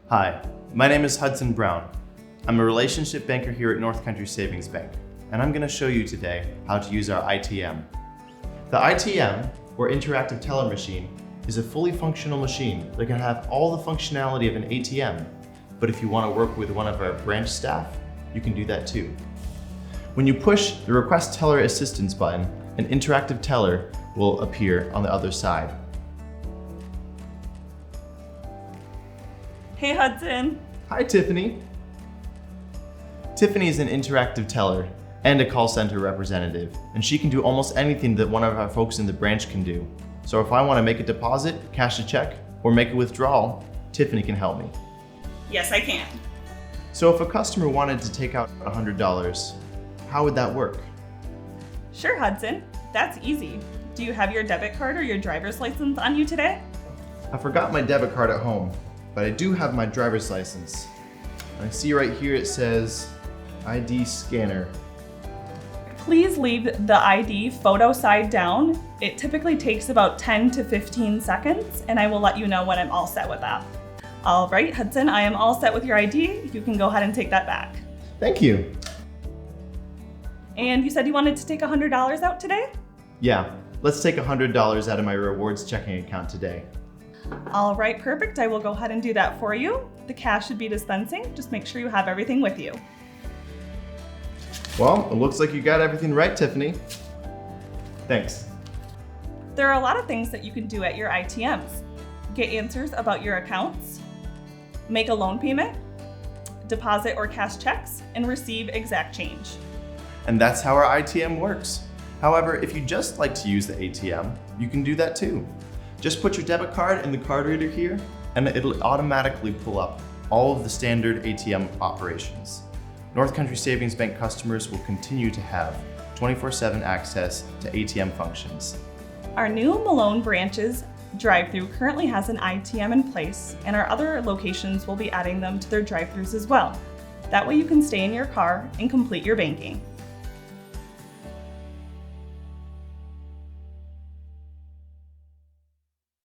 Hi, my name is Hudson Brown. I'm a relationship banker here at North Country Savings Bank, and I'm going to show you today how to use our ITM. The ITM, or Interactive Teller Machine, is a fully functional machine that can have all the functionality of an ATM, but if you want to work with one of our branch staff, you can do that too. When you push the Request Teller Assistance button, an interactive teller will appear on the other side. Hey Hudson. Hi Tiffany. Tiffany is an interactive teller and a call center representative, and she can do almost anything that one of our folks in the branch can do. So if I want to make a deposit, cash a check, or make a withdrawal, Tiffany can help me. Yes, I can. So if a customer wanted to take out $100, how would that work? Sure, Hudson. That's easy. Do you have your debit card or your driver's license on you today? I forgot my debit card at home, but I do have my driver's license. I see right here it says ID scanner. Please leave the ID photo side down. It typically takes about 10 to 15 seconds, and I will let you know when I'm all set with that. All right, Hudson, I am all set with your ID. You can go ahead and take that back. Thank you. And you said you wanted to take $100 out today? Yeah, let's take $100 out of my rewards checking account today. All right, perfect. I will go ahead and do that for you. The cash should be dispensing. Just make sure you have everything with you. Well, it looks like you got everything right, Tiffany. Thanks. There are a lot of things that you can do at your ITMs. Get answers about your accounts, make a loan payment, deposit or cash checks, and receive exact change. And that's how our ITM works. However, if you just like to use the ATM, you can do that too. Just put your debit card in the card reader here, and it'll automatically pull up all of the standard ATM operations. North Country Savings Bank customers will continue to have 24/7 access to ATM functions. Our new Malone branches drive-thru currently has an ITM in place, and our other locations will be adding them to their drive-thrus as well. That way you can stay in your car and complete your banking.